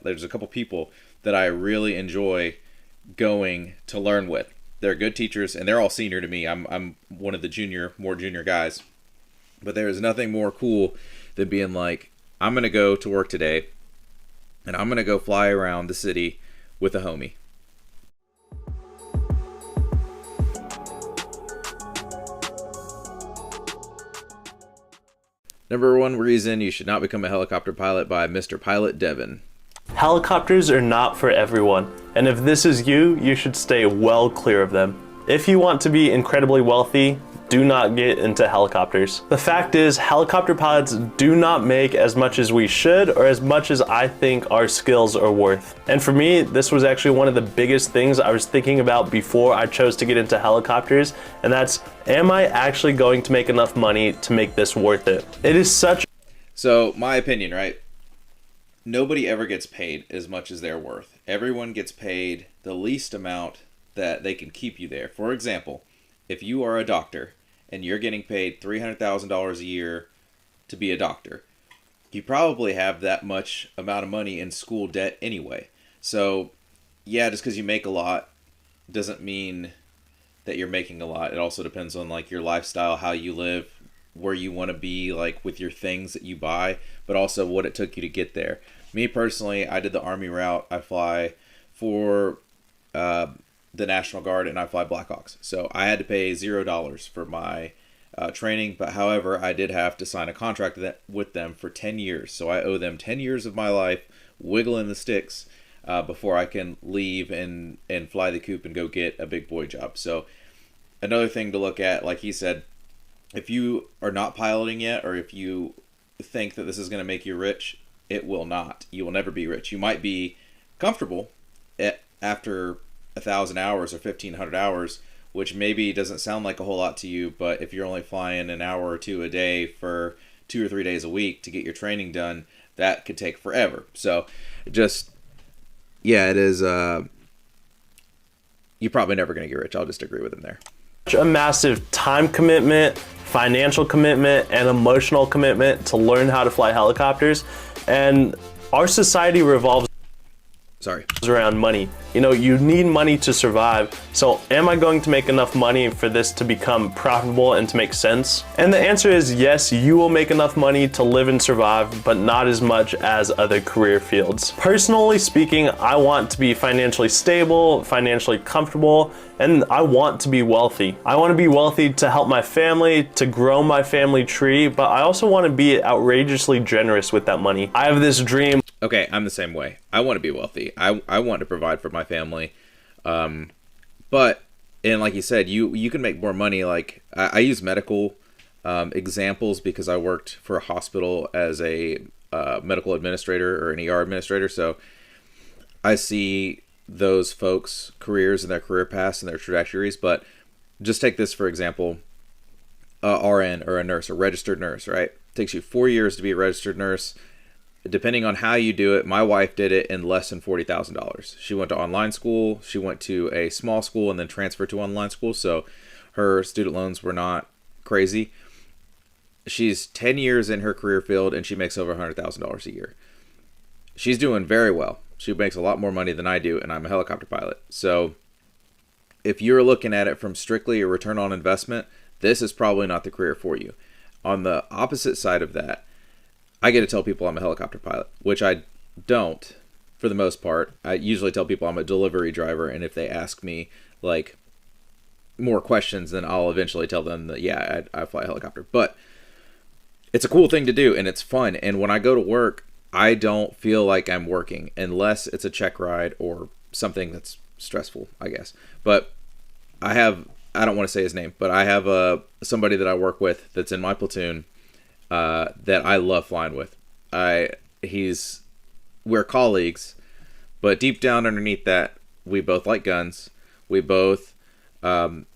There's a couple people that I really enjoy going to learn with. They're good teachers, and they're all senior to me. I'm one of the more junior guys. But there is nothing more cool than being like, I'm gonna go to work today, and I'm gonna go fly around the city with a homie. Number one reason you should not become a helicopter pilot by Mr. Pilot Devin. Helicopters are not for everyone, and if this is you, you should stay well clear of them. If you want to be incredibly wealthy, do not get into helicopters. The fact is, helicopter pilots do not make as much as we should or as much as I think our skills are worth. And for me, this was actually one of the biggest things I was thinking about before I chose to get into helicopters, and that's, am I actually going to make enough money to make this worth it? It is such... So, my opinion, right? Nobody ever gets paid as much as they're worth. Everyone gets paid the least amount that they can keep you there. For example, if you are a doctor and you're getting paid $300,000 a year to be a doctor, you probably have that much amount of money in school debt anyway. So, yeah, just because you make a lot doesn't mean that you're making a lot. It also depends on like your lifestyle, how you live, where you want to be, like with your things that you buy, but also what it took you to get there. Me personally, I did the Army route. I fly for the National Guard, and I fly Blackhawks. So I had to pay $0 for my training, but however, I did have to sign a contract with them for 10 years. So I owe them 10 years of my life wiggling the sticks before I can leave and fly the coop and go get a big boy job. So another thing to look at, like he said, if you are not piloting yet, or if you think that this is going to make you rich, it will not. You will never be rich. You might be comfortable after 1,000 hours or 1,500 hours, which maybe doesn't sound like a whole lot to you, but if you're only flying an hour or two a day for 2 or 3 days a week to get your training done, that could take forever. So just, yeah, it is, you're probably never going to get rich. I'll just agree with him there. A massive time commitment, financial commitment, and emotional commitment to learn how to fly helicopters. And our society revolves around money. You know, you need money to survive. So am I going to make enough money for this to become profitable and to make sense? And the answer is yes, you will make enough money to live and survive, but not as much as other career fields. Personally speaking, I want to be financially stable, financially comfortable, and I want to be wealthy. I want to be wealthy to help my family, to grow my family tree, but I also want to be outrageously generous with that money. I have this dream. Okay, I'm the same way. I want to be wealthy. I want to provide for my family. But, and like you said, you can make more money. Like, I use medical examples because I worked for a hospital as a medical administrator or an ER administrator. So I see those folks' careers and their career paths and their trajectories. But just take this, for example, a RN or a nurse, a registered nurse, right? It takes you 4 years to be a registered nurse. Depending on how you do it, my wife did it in less than $40,000. She went to online school, she went to a small school, and then transferred to online school, so her student loans were not crazy. She's 10 years in her career field, and she makes over $100,000 a year. She's doing very well. She makes a lot more money than I do, and I'm a helicopter pilot. So if you're looking at it from strictly a return on investment, this is probably not the career for you. On the opposite side of that, I get to tell people I'm a helicopter pilot, which I don't for the most part. I usually tell people I'm a delivery driver, and if they ask me like more questions, then I'll eventually tell them that, yeah, I fly a helicopter. But it's a cool thing to do, and it's fun. And when I go to work, I don't feel like I'm working unless it's a check ride or something that's stressful, I guess. But I don't want to say his name, but I have somebody that I work with that's in my platoon that I love flying with. We're colleagues, but deep down underneath that, we both like guns. We both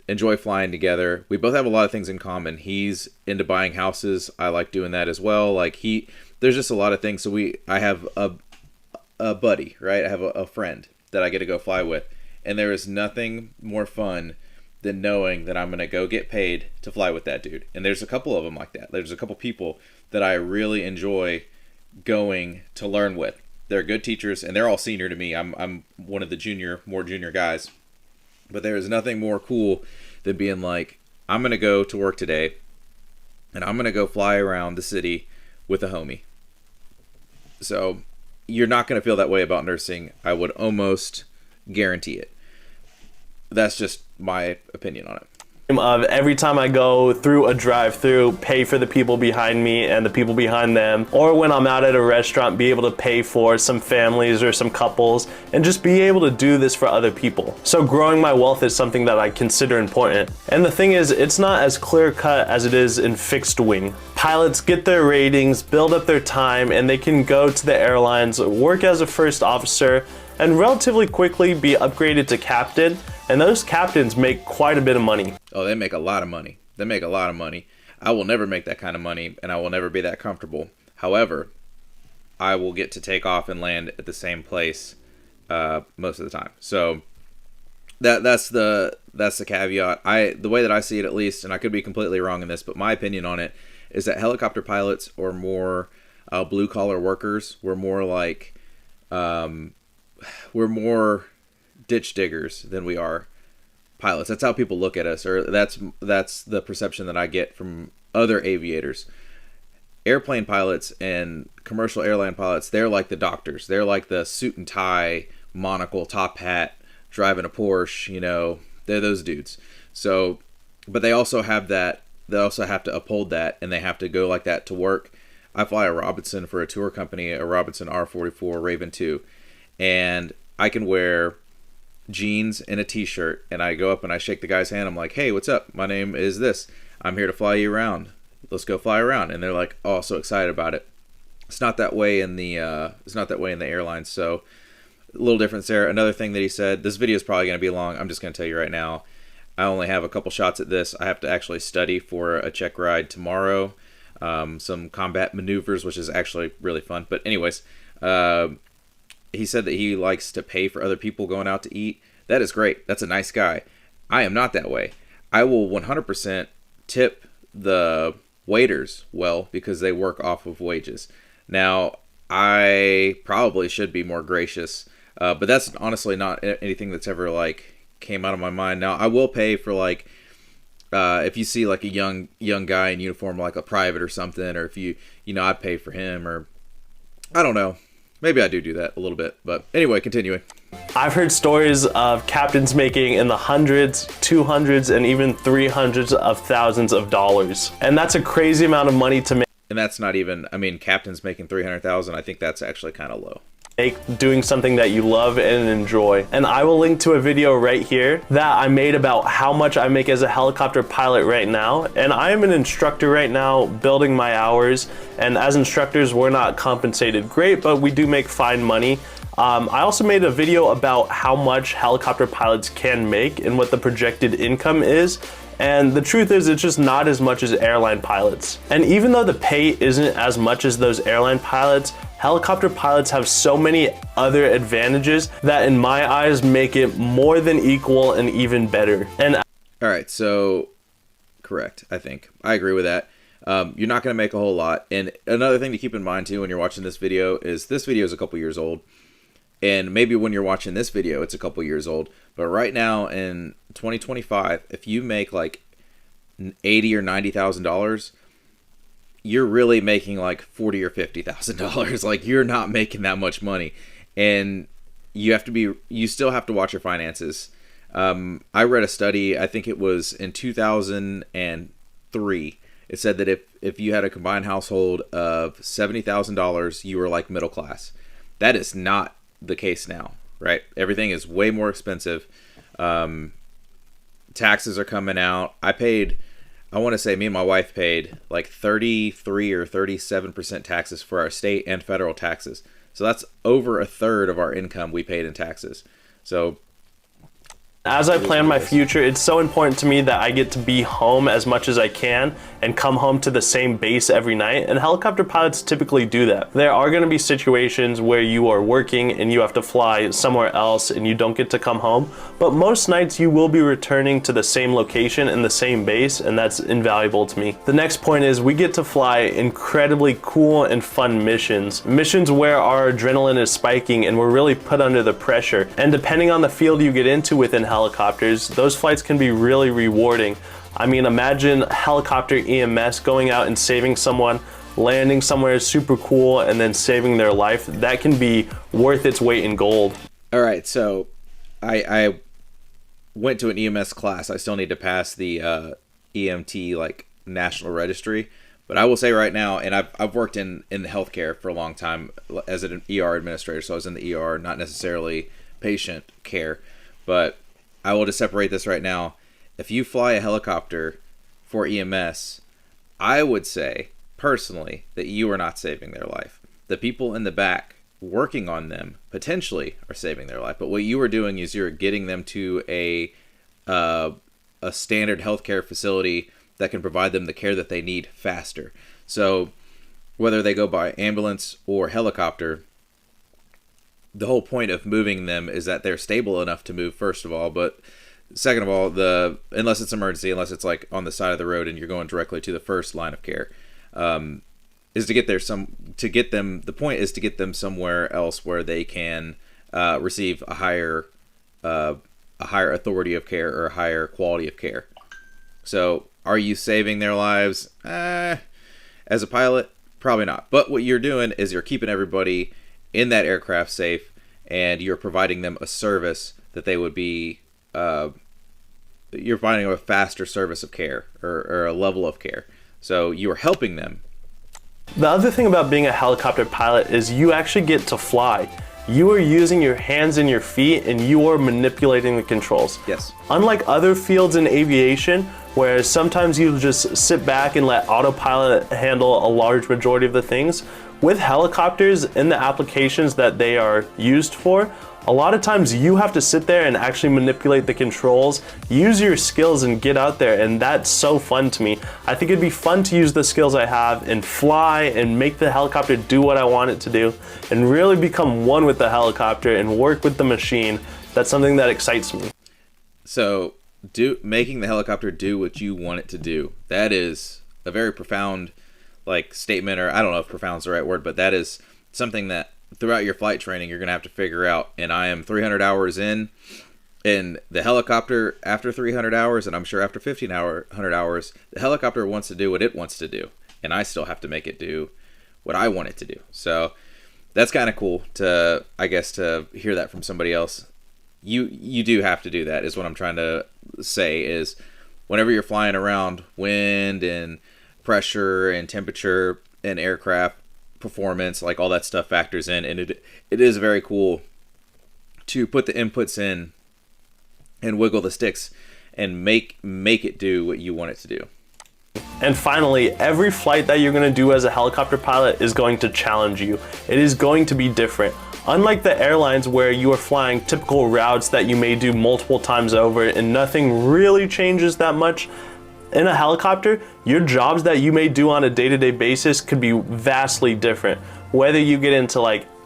enjoy flying together. We both have a lot of things in common. He's into buying houses. I like doing that as well. There's just a lot of things. So I have a buddy, right? I have a friend that I get to go fly with, and there is nothing more fun than knowing that I'm going to go get paid to fly with that dude. And there's a couple of them like that. There's a couple people that I really enjoy going to learn with. They're good teachers, and they're all senior to me. I'm one of the more junior guys. But there is nothing more cool than being like, I'm going to go to work today, and I'm going to go fly around the city with a homie. So you're not going to feel that way about nursing. I would almost guarantee it. That's just my opinion on it. Of every time I go through a drive-through, pay for the people behind me and the people behind them, or when I'm out at a restaurant, be able to pay for some families or some couples, and just be able to do this for other people. So growing my wealth is something that I consider important. And the thing is, it's not as clear-cut as it is in fixed wing. Pilots get their ratings, build up their time, and they can go to the airlines, work as a first officer, and relatively quickly be upgraded to captain. And those captains make quite a bit of money. Oh, they make a lot of money. They make a lot of money. I will never make that kind of money, and I will never be that comfortable. However, I will get to take off and land at the same place most of the time. So that's the caveat. The way that I see it, at least, and I could be completely wrong in this, but my opinion on it is that helicopter pilots or more blue collar workers. We're more like we're more ditch diggers than we are pilots. That's how people look at us, or that's the perception that I get from other aviators. Airplane pilots and commercial airline pilots, they're like the doctors. They're like the suit and tie, monocle, top hat, driving a Porsche, you know, they're those dudes. So, but they also have that, they also have to uphold that, and they have to go like that to work. I fly a Robinson for a tour company, a Robinson R44 Raven 2, and I can wear jeans and a t-shirt, and I go up and I shake the guy's hand. I'm like, hey, what's up? My name is this. I'm here to fly you around. Let's go fly around. And they're like, oh, so excited about it. It's not that way in the airlines. So a little difference there. Another thing that he said, this video is probably going to be long. I'm just going to tell you right now, I only have a couple shots at this. I have to actually study for a check ride tomorrow. Some combat maneuvers, which is actually really fun. But anyways, he said that he likes to pay for other people going out to eat. That is great. That's a nice guy. I am not that way. I will 100% tip the waiters well because they work off of wages. Now, I probably should be more gracious, but that's honestly not anything that's ever like came out of my mind. Now, I will pay for like if you see like a young guy in uniform, like a private or something, or if you know, I'd pay for him, or I don't know. Maybe I do that a little bit, but anyway, continuing. I've heard stories of captains making in the hundreds, 200s, and even 300s of thousands of dollars. And that's a crazy amount of money to make. And that's not even, I mean, captains making 300,000, I think that's actually kind of low. Doing something that you love and enjoy. And I will link to a video right here that I made about how much I make as a helicopter pilot right now. And I am an instructor right now, building my hours. And as instructors, we're not compensated great, but we do make fine money. I also made a video about how much helicopter pilots can make and what the projected income is. And the truth is, it's just not as much as airline pilots. And even though the pay isn't as much as those airline pilots, helicopter pilots have so many other advantages that in my eyes make it more than equal and even better. And all right, so correct, I think. I agree with that. You're not going to make a whole lot. And another thing to keep in mind too when you're watching this video is a couple years old. And maybe when you're watching this video, it's a couple years old. But right now in 2025, if you make like $80,000 or $90,000, you're really making like $40,000 or $50,000. Like, you're not making that much money, and you still have to watch your finances. I read a study, I think it was in 2003. It said that if you had a combined household of $70,000, you were like middle class. That is not the case now, right? Everything is way more expensive. Taxes are coming out. I want to say me and my wife paid like 33 or 37% taxes for our state and federal taxes. So that's over a third of our income we paid in taxes. So As I It is plan what my it is. future, it's so important to me that I get to be home as much as I can and come home to the same base every night. And helicopter pilots typically do that. There are going to be situations where you are working and you have to fly somewhere else and you don't get to come home. But most nights you will be returning to the same location and the same base, and that's invaluable to me. The next point is we get to fly incredibly cool and fun missions. Missions where our adrenaline is spiking and we're really put under the pressure. And depending on the field you get into within helicopters, those flights can be really rewarding. I mean, imagine helicopter EMS going out and saving someone, landing somewhere super cool, and then saving their life. That can be worth its weight in gold. All right, so I went to an EMS class. I still need to pass the EMT like national registry, but I will say right now, and I've worked in healthcare for a long time as an ER administrator, so I was in the ER, not necessarily patient care, but I will just separate this right now. If you fly a helicopter for EMS, I would say personally that you are not saving their life. The people in the back working on them potentially are saving their life, but what you are doing is you're getting them to a standard healthcare facility that can provide them the care that they need faster. So whether they go by ambulance or helicopter, the whole point of moving them is that they're stable enough to move, first of all, but second of all, unless it's emergency, unless it's like on the side of the road and you're going directly to the first line of care, is to get them. The point is to get them somewhere else where they can receive a higher authority of care or a higher quality of care. So, are you saving their lives? As a pilot, probably not. But what you're doing is you're keeping everybody in that aircraft safe, and you're providing them a service that they would be. You're providing a faster service of care or a level of care. So you are helping them. The other thing about being a helicopter pilot is you actually get to fly. You are using your hands and your feet and you are manipulating the controls. Yes. Unlike other fields in aviation, where sometimes you just sit back and let autopilot handle a large majority of the things, with helicopters in the applications that they are used for, a lot of times you have to sit there and actually manipulate the controls, use your skills and get out there, and that's so fun to me. I think it'd be fun to use the skills I have and fly and make the helicopter do what I want it to do and really become one with the helicopter and work with the machine. That's something that excites me. So making the helicopter do what you want it to do. That is a very profound statement, or I don't know if profound is the right word, but that is something that throughout your flight training you're going to have to figure out. And I am 300 hours in the helicopter after 300 hours, and I'm sure after 1,500 hours, the helicopter wants to do what it wants to do, and I still have to make it do what I want it to do. So that's kind of cool to hear that from somebody else. You do have to do that, is what I'm trying to say, is whenever you're flying around, wind and pressure and temperature and aircraft performance, all that stuff factors in, and it is very cool to put the inputs in and wiggle the sticks and make it do what you want it to do. And finally, every flight that you're going to do as a helicopter pilot is going to challenge you. It is going to be different. Unlike the airlines where you are flying typical routes that you may do multiple times over and nothing really changes that much, in a helicopter, your jobs that you may do on a day-to-day basis could be vastly different. Whether you get into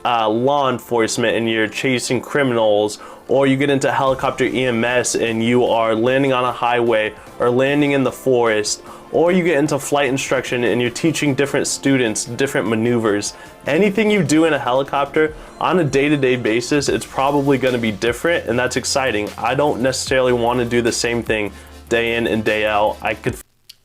law enforcement and you're chasing criminals, or you get into helicopter EMS and you are landing on a highway or landing in the forest, or you get into flight instruction and you're teaching different students different maneuvers. Anything you do in a helicopter on a day-to-day basis, it's probably going to be different, and that's exciting. I don't necessarily want to do the same thing day in and day out.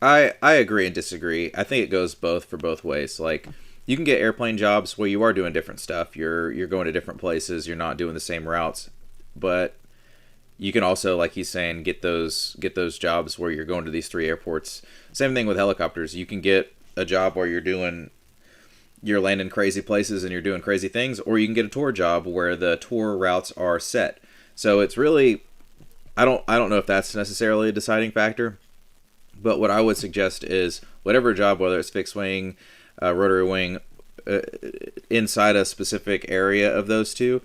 I agree and disagree. I think it goes for both ways. You can get airplane jobs where you are doing different stuff. You're going to different places. You're not doing the same routes, but you can also, like he's saying, get those jobs where you're going to these 3 airports. Same thing with helicopters. You can get a job where you're landing crazy places and you're doing crazy things, or you can get a tour job where the tour routes are set. So it's really, I don't know if that's necessarily a deciding factor, but what I would suggest is whatever job, whether it's fixed wing, rotary wing, inside a specific area of those two,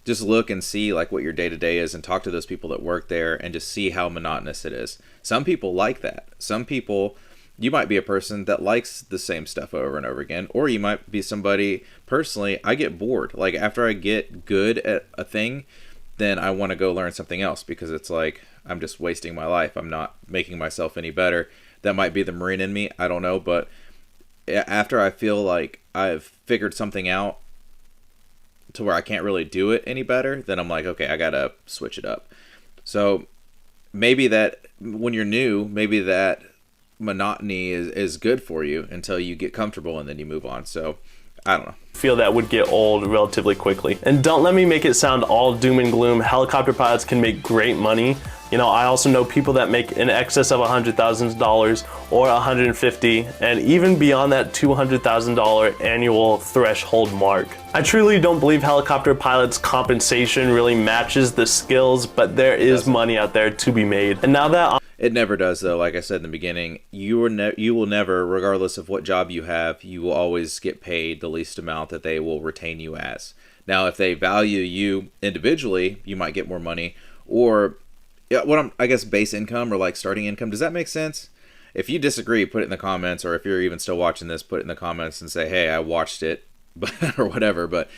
just look and see like what your day to day is and talk to those people that work there and just see how monotonous it is. Some people like that. Some people, you might be a person that likes the same stuff over and over again, or you might be somebody, personally, I get bored. Like after I get good at a thing, then I want to go learn something else because it's like I'm just wasting my life. I'm not making myself any better. That might be the Marine in me. I don't know. But after I feel like I've figured something out to where I can't really do it any better, then I'm like, okay, I got to switch it up. So maybe that when you're new, maybe that monotony is good for you until you get comfortable and then you move on. So I don't know. Feel that would get old relatively quickly. And don't let me make it sound all doom and gloom. Helicopter pilots can make great money. You know, I also know people that make in excess of $100,000 or $150,000 and even beyond that $200,000 annual threshold mark. I truly don't believe helicopter pilots' compensation really matches the skills, but there is money out there to be made. And now that it never does, though. Like I said in the beginning, you will never, regardless of what job you have, you will always get paid the least amount that they will retain you as. Now, if they value you individually, you might get more money. Or, I guess base income or like starting income. Does that make sense? If you disagree, put it in the comments. Or if you're even still watching this, put it in the comments and say, hey, I watched it, or whatever. But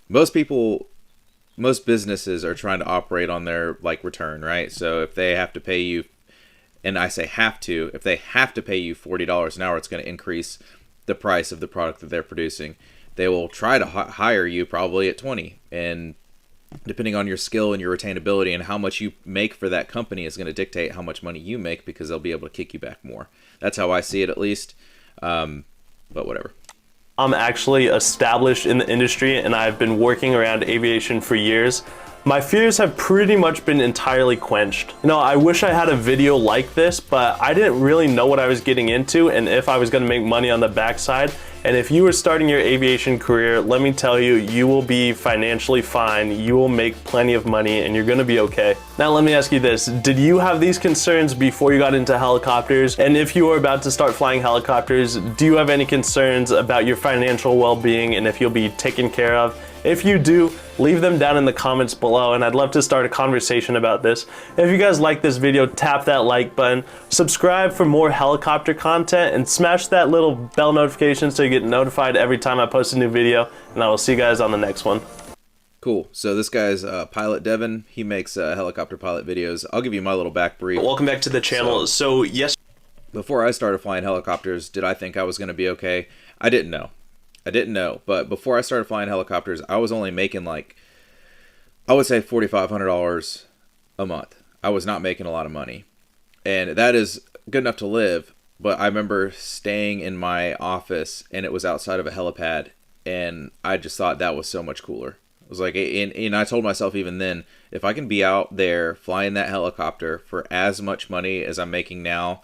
most businesses are trying to operate on their like return, right? So if they have to pay you, and I say if they have to pay you $40 an hour, it's going to increase the price of the product that they're producing. They will try to hire you probably at 20, and depending on your skill and your retainability and how much you make for that company is going to dictate how much money you make, because they'll be able to kick you back more. That's how I see it, at least. But whatever. I'm actually established in the industry and I've been working around aviation for years. My fears have pretty much been entirely quenched. You know, I wish I had a video like this, but I didn't really know what I was getting into and if I was going to make money on the backside. And if you were starting your aviation career, let me tell you, you will be financially fine. You will make plenty of money and you're going to be okay. Now, let me ask you this. Did you have these concerns before you got into helicopters? And if you are about to start flying helicopters, do you have any concerns about your financial well-being and if you'll be taken care of? If you do, leave them down in the comments below and I'd love to start a conversation about this. If you guys like this video, tap that like button, subscribe for more helicopter content, and smash that little bell notification so you get notified every time I post a new video, and I will see you guys on the next one. Cool. So this guy's Pilot Devin. He makes helicopter pilot videos. I'll give you my little back brief. Welcome back to the channel. So yes. Before I started flying helicopters, did I think I was going to be okay? I didn't know. But before I started flying helicopters, I was only making like, I would say $4,500 a month. I was not making a lot of money. And that is good enough to live. But I remember staying in my office and it was outside of a helipad. And I just thought that was so much cooler. It was like, and I told myself even then, if I can be out there flying that helicopter for as much money as I'm making now,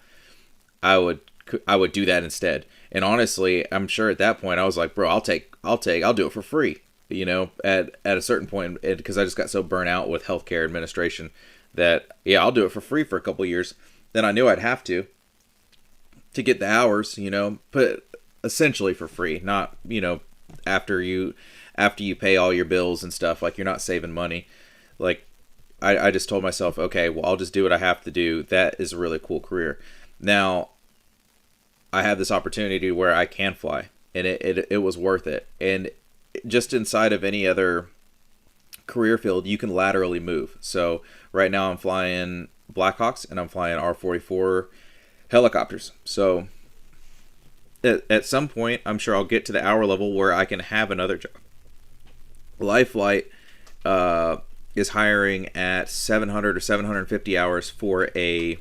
I would do that instead. And honestly, I'm sure at that point I was like, bro, I'll do it for free. You know, at a certain point, because I just got so burnt out with healthcare administration that, yeah, I'll do it for free for a couple of years. Then I knew I'd have to get the hours, you know, but essentially for free, not, you know, after you pay all your bills and stuff, like you're not saving money. Like I just told myself, okay, well, I'll just do what I have to do. That is a really cool career. Now, I have this opportunity where I can fly, and it was worth it. And just inside of any other career field, you can laterally move. So right now I'm flying Blackhawks and I'm flying R-44 helicopters. So at some point, I'm sure I'll get to the hour level where I can have another job. Life Flight is hiring at 700 or 750 hours for a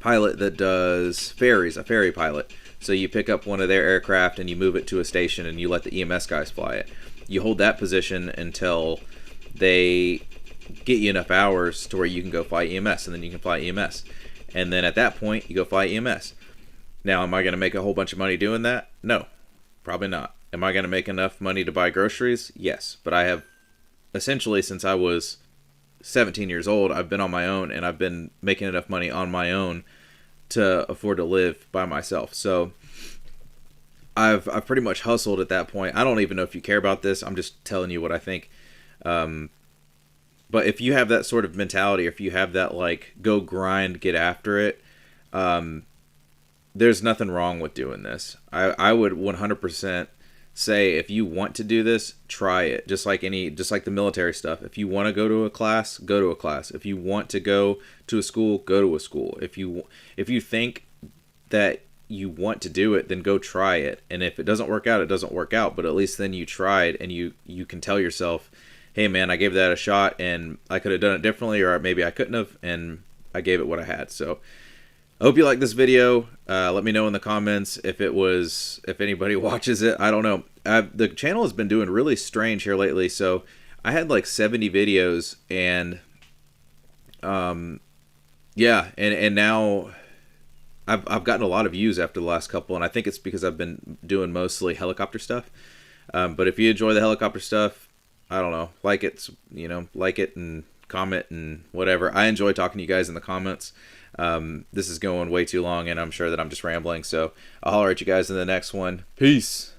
pilot that does ferries, a ferry pilot. So you pick up one of their aircraft and you move it to a station and you let the EMS guys fly it. You hold that position until they get you enough hours to where you can go fly EMS, and then you can fly EMS. And then at that point, you go fly EMS. Now, am I going to make a whole bunch of money doing that? No, probably not. Am I going to make enough money to buy groceries? Yes, but I have essentially, since I was 17 years old, I've been on my own, and I've been making enough money on my own to afford to live by myself. So I've pretty much hustled at that point. I don't even know if you care about this. I'm just telling you what I think. But if you have that sort of mentality, or if you have that like go grind, get after it, there's nothing wrong with doing this. I would 100% say if you want to do this, try it. Just like the military stuff. If you want to go to a class, go to a class. If you want to go to a school, go to a school. If you think that you want to do it, then go try it. And if it doesn't work out, it doesn't work out. But at least then you tried, and you can tell yourself, hey man, I gave that a shot, and I could have done it differently, or maybe I couldn't have, and I gave it what I had. So I hope you like this video. Let me know in the comments if anybody watches it. I don't know. The channel has been doing really strange here lately. So I had like 70 videos, and yeah, and now I've gotten a lot of views after the last couple, and I think it's because I've been doing mostly helicopter stuff. But if you enjoy the helicopter stuff, I don't know, like it and comment and whatever. I enjoy talking to you guys in the comments. This is going way too long, and I'm sure that I'm just rambling, so I'll holler at you guys in the next one. Peace.